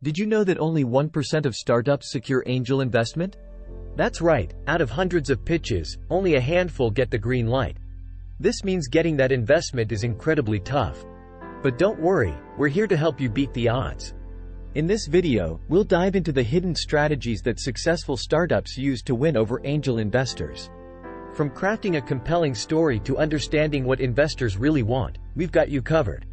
Did you know that only 1% of startups secure angel investment? That's right, out of hundreds of pitches, only a handful get the green light. This means getting that investment is incredibly tough. But don't worry, we're here to help you beat the odds. In this video, we'll dive into the hidden strategies that successful startups use to win over angel investors. From crafting a compelling story to understanding what investors really want, we've got you covered.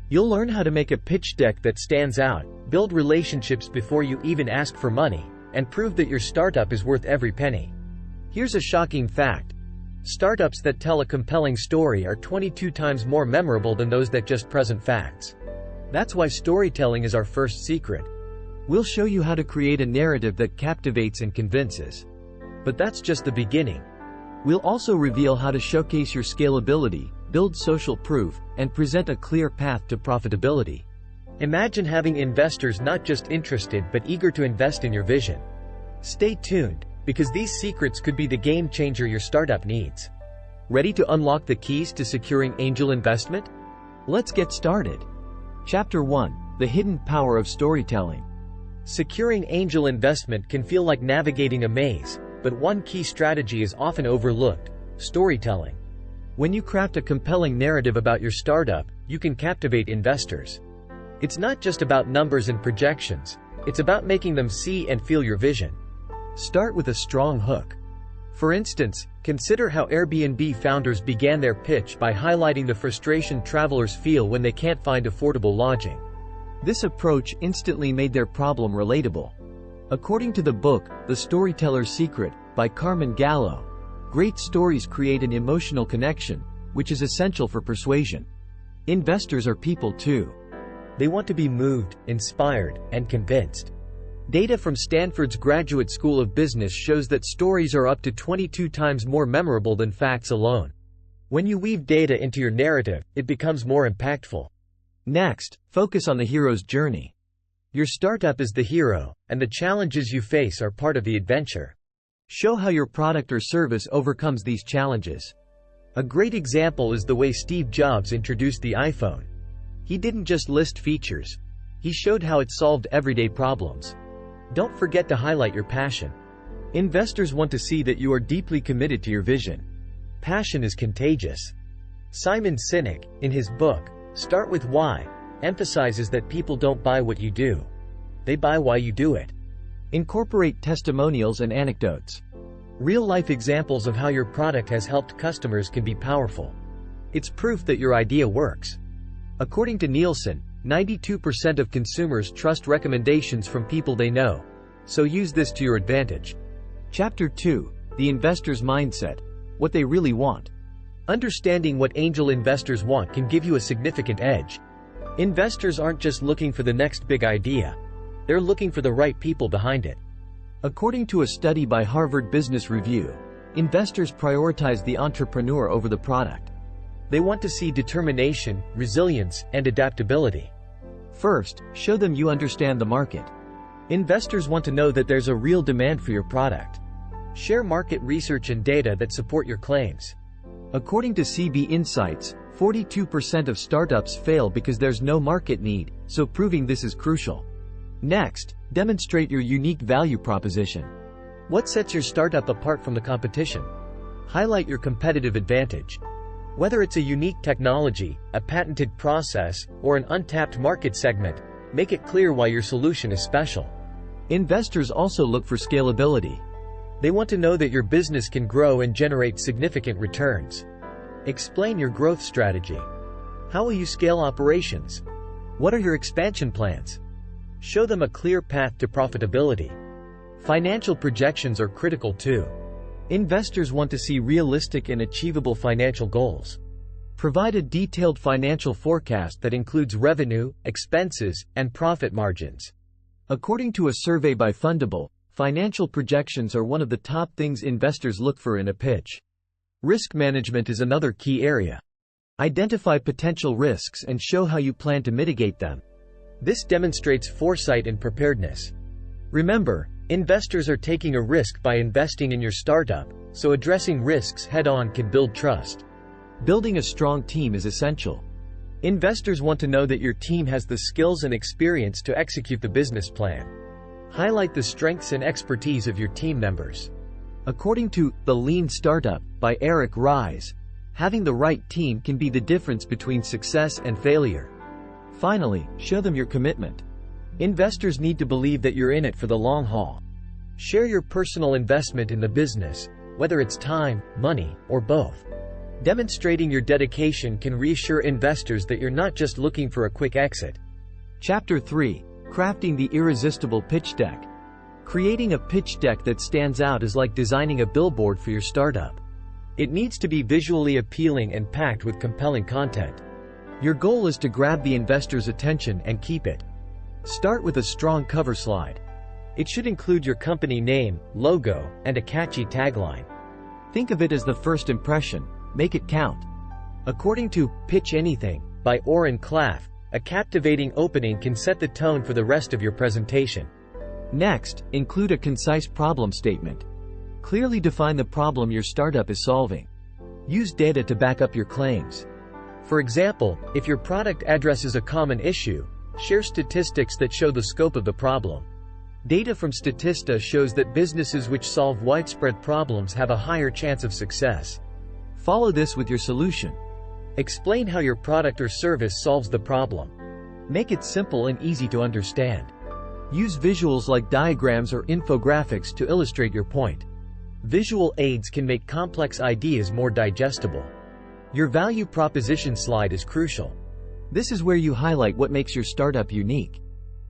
You'll learn how to make a pitch deck that stands out, build relationships before you even ask for money, and prove that your startup is worth every penny. Here's a shocking fact. Startups that tell a compelling story are 22 times more memorable than those that just present facts. That's why storytelling is our first secret. We'll show you how to create a narrative that captivates and convinces. But that's just the beginning. We'll also reveal how to showcase your scalability, build social proof, and present a clear path to profitability. Imagine having investors not just interested but eager to invest in your vision. Stay tuned, because these secrets could be the game changer your startup needs. Ready to unlock the keys to securing angel investment? Let's get started. Chapter 1: The Hidden Power of Storytelling. Securing angel investment can feel like navigating a maze, but one key strategy is often overlooked: storytelling. When you craft a compelling narrative about your startup, you can captivate investors. It's not just about numbers and projections, it's about making them see and feel your vision. Start with a strong hook. For instance, consider how Airbnb founders began their pitch by highlighting the frustration travelers feel when they can't find affordable lodging. This approach instantly made their problem relatable. According to the book, The Storyteller's Secret, by Carmen Gallo, great stories create an emotional connection, which is essential for persuasion. Investors are people too. They want to be moved, inspired, and convinced. Data from Stanford's Graduate School of Business shows that stories are up to 22 times more memorable than facts alone. When you weave data into your narrative, it becomes more impactful. Next, focus on the hero's journey. Your startup is the hero, and the challenges you face are part of the adventure. Show how your product or service overcomes these challenges. A great example is the way Steve Jobs introduced the iPhone. He didn't just list features. He showed how it solved everyday problems. Don't forget to highlight your passion. Investors want to see that you are deeply committed to your vision. Passion is contagious. Simon Sinek, in his book, Start with Why, emphasizes that people don't buy what you do. They buy why you do it. Incorporate testimonials and anecdotes. Real-life examples of how your product has helped customers can be powerful. It's proof that your idea works. According to Nielsen, 92% of consumers trust recommendations from people they know. So use this to your advantage. Chapter 2: The Investor's Mindset. What they really want. Understanding what angel investors want can give you a significant edge. Investors aren't just looking for the next big idea. They're looking for the right people behind it. According to a study by Harvard Business Review, investors prioritize the entrepreneur over the product. They want to see determination, resilience, and adaptability. First, show them you understand the market. Investors want to know that there's a real demand for your product. Share market research and data that support your claims. According to CB Insights, 42% of startups fail because there's no market need, so proving this is crucial. Next, demonstrate your unique value proposition. What sets your startup apart from the competition? Highlight your competitive advantage. Whether it's a unique technology, a patented process, or an untapped market segment, make it clear why your solution is special. Investors also look for scalability. They want to know that your business can grow and generate significant returns. Explain your growth strategy. How will you scale operations? What are your expansion plans? Show them a clear path to profitability. Financial projections are critical too. Investors want to see realistic and achievable financial goals. Provide a detailed financial forecast that includes revenue, expenses, and profit margins. According to a survey by Fundable, financial projections are one of the top things investors look for in a pitch. Risk management is another key area. Identify potential risks and show how you plan to mitigate them. This demonstrates foresight and preparedness. Remember, investors are taking a risk by investing in your startup, so addressing risks head-on can build trust. Building a strong team is essential. Investors want to know that your team has the skills and experience to execute the business plan. Highlight the strengths and expertise of your team members. According to The Lean Startup by Eric Ries, having the right team can be the difference between success and failure. Finally, show them your commitment. Investors need to believe that you're in it for the long haul. Share your personal investment in the business, whether it's time, money, or both. Demonstrating your dedication can reassure investors that you're not just looking for a quick exit. Chapter 3: Crafting the Irresistible Pitch Deck. Creating a pitch deck that stands out is like designing a billboard for your startup. It needs to be visually appealing and packed with compelling content. Your goal is to grab the investor's attention and keep it. Start with a strong cover slide. It should include your company name, logo, and a catchy tagline. Think of it as the first impression. Make it count. According to Pitch Anything by Oren Klaff, a captivating opening can set the tone for the rest of your presentation. Next, include a concise problem statement. Clearly define the problem your startup is solving. Use data to back up your claims. For example, if your product addresses a common issue, share statistics that show the scope of the problem. Data from Statista shows that businesses which solve widespread problems have a higher chance of success. Follow this with your solution. Explain how your product or service solves the problem. Make it simple and easy to understand. Use visuals like diagrams or infographics to illustrate your point. Visual aids can make complex ideas more digestible. Your value proposition slide is crucial. This is where you highlight what makes your startup unique.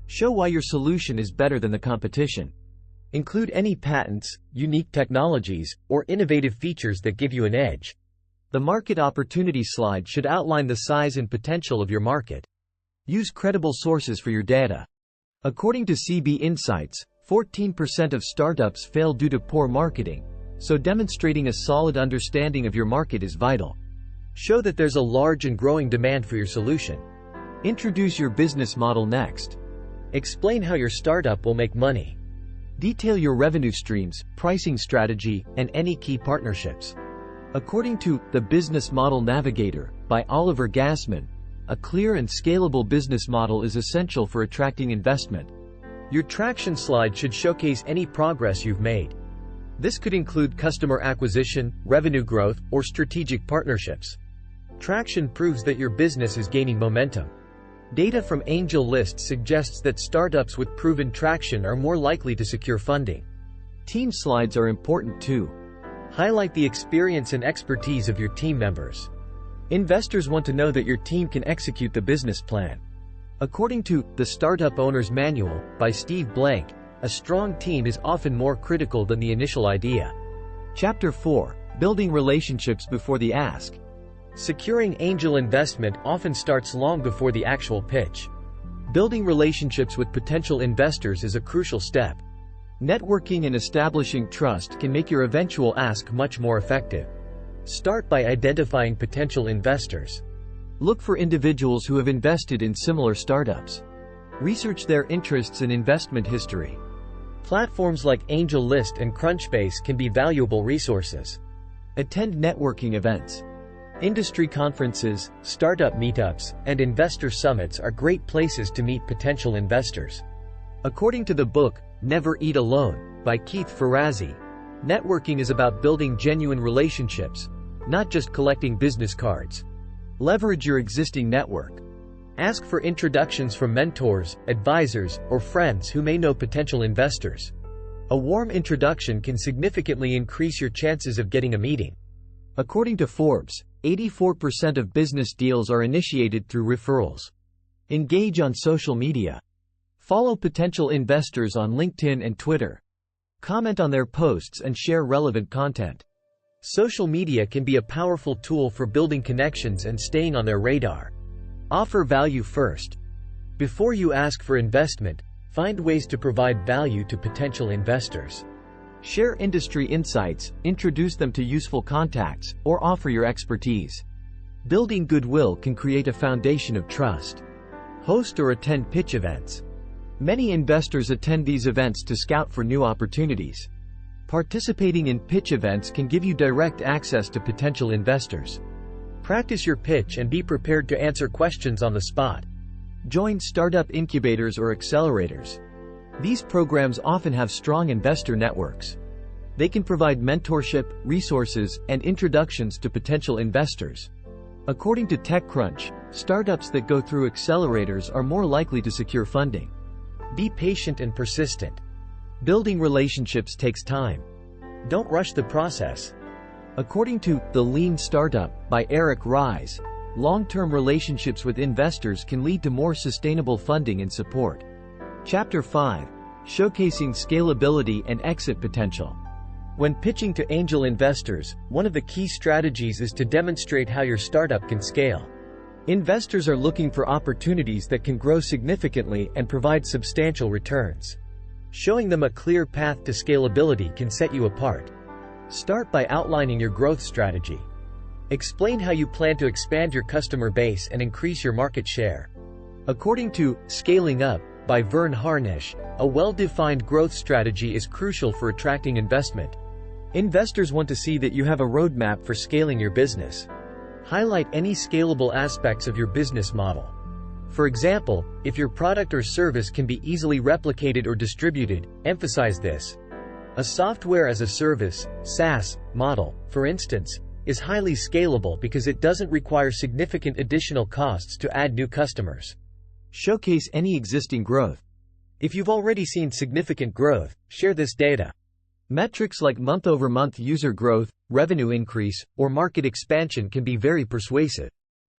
Show why your solution is better than the competition. Include any patents, unique technologies, or innovative features that give you an edge. The market opportunity slide should outline the size and potential of your market. Use credible sources for your data. According to CB Insights, 14% of startups fail due to poor marketing, so demonstrating a solid understanding of your market is vital. Show that there's a large and growing demand for your solution. Introduce your business model next. Explain how your startup will make money. Detail your revenue streams, pricing strategy, and any key partnerships. According to The Business Model Navigator by Oliver Gassman, a clear and scalable business model is essential for attracting investment. Your traction slide should showcase any progress you've made. This could include customer acquisition, revenue growth, or strategic partnerships. Traction proves that your business is gaining momentum. Data from Angel List suggests that startups with proven traction are more likely to secure funding. Team slides are important too. Highlight the experience and expertise of your team members. Investors want to know that your team can execute the business plan. According to The Startup Owner's Manual by Steve Blank, a strong team is often more critical than the initial idea. Chapter 4: Building Relationships Before the Ask. Securing angel investment often starts long before the actual pitch. Building relationships with potential investors is a crucial step. Networking and establishing trust can make your eventual ask much more effective. Start by identifying potential investors. Look for individuals who have invested in similar startups. Research their interests and investment history. Platforms like Angel List and Crunchbase can be valuable resources. Attend networking events. Industry conferences, startup meetups, and investor summits are great places to meet potential investors. According to the book, Never Eat Alone, by Keith Ferrazzi, networking is about building genuine relationships, not just collecting business cards. Leverage your existing network. Ask for introductions from mentors, advisors, or friends who may know potential investors. A warm introduction can significantly increase your chances of getting a meeting. According to Forbes, 84% of business deals are initiated through referrals. Engage on social media. Follow potential investors on LinkedIn and Twitter. Comment on their posts and share relevant content. Social media can be a powerful tool for building connections and staying on their radar. Offer value first. Before you ask for investment, find ways to provide value to potential investors. Share industry insights, introduce them to useful contacts, or offer your expertise. Building goodwill can create a foundation of trust. Host or attend pitch events. Many investors attend these events to scout for new opportunities. Participating in pitch events can give you direct access to potential investors. Practice your pitch and be prepared to answer questions on the spot. Join startup incubators or accelerators. These programs often have strong investor networks. They can provide mentorship, resources, and introductions to potential investors. According to TechCrunch, startups that go through accelerators are more likely to secure funding. Be patient and persistent. Building relationships takes time. Don't rush the process. According to The Lean Startup by Eric Ries, long-term relationships with investors can lead to more sustainable funding and support. Chapter 5. Showcasing Scalability and Exit Potential. When pitching to angel investors, one of the key strategies is to demonstrate how your startup can scale. Investors are looking for opportunities that can grow significantly and provide substantial returns. Showing them a clear path to scalability can set you apart. Start by outlining your growth strategy. Explain how you plan to expand your customer base and increase your market share. According to Scaling Up by Vern Harnish, a well-defined growth strategy is crucial for attracting investment. Investors want to see that you have a roadmap for scaling your business. Highlight any scalable aspects of your business model. For example, if your product or service can be easily replicated or distributed, emphasize this. A software as a service (SaaS) model, for instance, is highly scalable because it doesn't require significant additional costs to add new customers. Showcase any existing growth. If you've already seen significant growth, share this data. Metrics like month-over-month user growth, revenue increase, or market expansion can be very persuasive.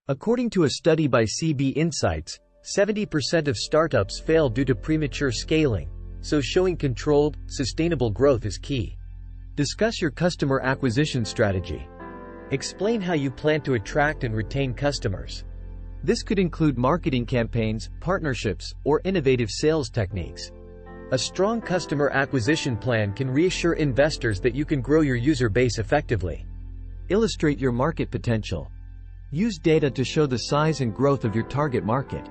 According to a study by CB Insights, 70% of startups fail due to premature scaling, so showing controlled, sustainable growth is key. Discuss your customer acquisition strategy. Explain how you plan to attract and retain customers. This could include marketing campaigns, partnerships, or innovative sales techniques. A strong customer acquisition plan can reassure investors that you can grow your user base effectively. Illustrate your market potential. Use data to show the size and growth of your target market.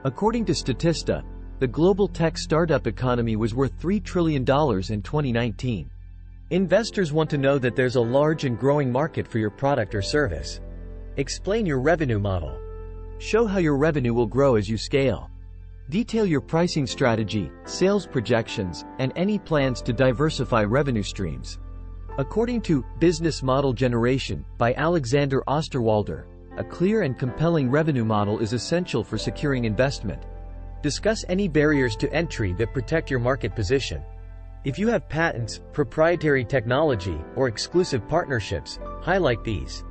According to Statista, the global tech startup economy was worth $3 trillion in 2019. Investors want to know that there's a large and growing market for your product or service. Explain your revenue model. Show how your revenue will grow as you scale. Detail your pricing strategy, sales projections, and any plans to diversify revenue streams. According to Business Model Generation by Alexander Osterwalder, a clear and compelling revenue model is essential for securing investment. Discuss any barriers to entry that protect your market position. If you have patents, proprietary technology, or exclusive partnerships, highlight these.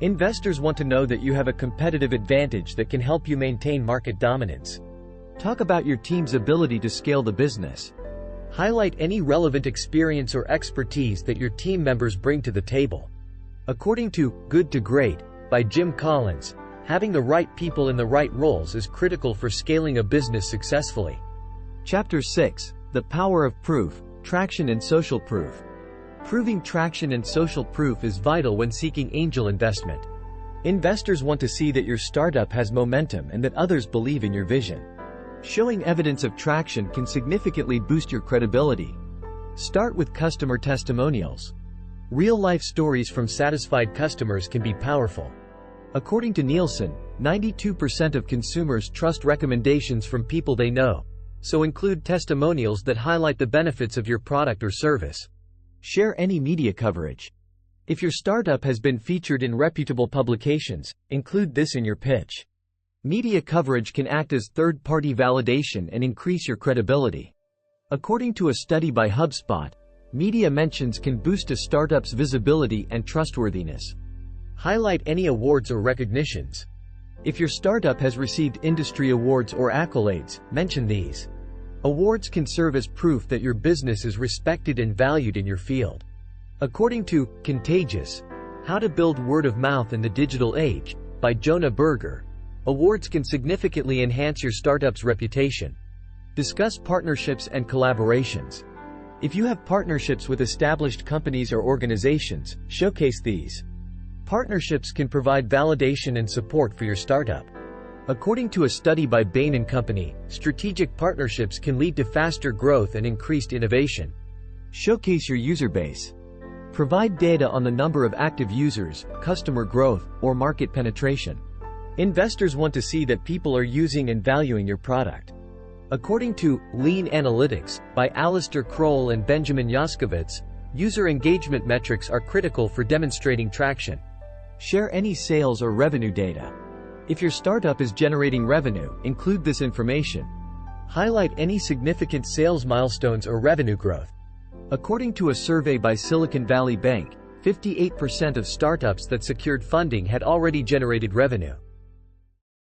Investors want to know that you have a competitive advantage that can help you maintain market dominance. Talk about your team's ability to scale the business. Highlight any relevant experience or expertise that your team members bring to the table. According to Good to Great by Jim Collins, having the right people in the right roles is critical for scaling a business successfully. Chapter 6. The Power of Proof, Traction and Social Proof. Proving traction and social proof is vital when seeking angel investment. Investors want to see that your startup has momentum and that others believe in your vision. Showing evidence of traction can significantly boost your credibility. Start with customer testimonials. Real-life stories from satisfied customers can be powerful. According to Nielsen, 92% of consumers trust recommendations from people they know, so include testimonials that highlight the benefits of your product or service. Share any media coverage. If your startup has been featured in reputable publications, include this in your pitch. Media coverage can act as third-party validation and increase your credibility. According to a study by HubSpot, media mentions can boost a startup's visibility and trustworthiness. Highlight any awards or recognitions. If your startup has received industry awards or accolades, mention these. Awards can serve as proof that your business is respected and valued in your field. According to Contagious: How to Build Word of Mouth in the Digital Age by Jonah Berger, awards can significantly enhance your startup's reputation. Discuss partnerships and collaborations. If you have partnerships with established companies or organizations, showcase these. Partnerships can provide validation and support for your startup. According to a study by Bain & Company, strategic partnerships can lead to faster growth and increased innovation. Showcase your user base. Provide data on the number of active users, customer growth, or market penetration. Investors want to see that people are using and valuing your product. According to Lean Analytics by Alistair Kroll and Benjamin Yaskovitz, user engagement metrics are critical for demonstrating traction. Share any sales or revenue data. If your startup is generating revenue, include this information. Highlight any significant sales milestones or revenue growth. According to a survey by Silicon Valley Bank, 58% of startups that secured funding had already generated revenue.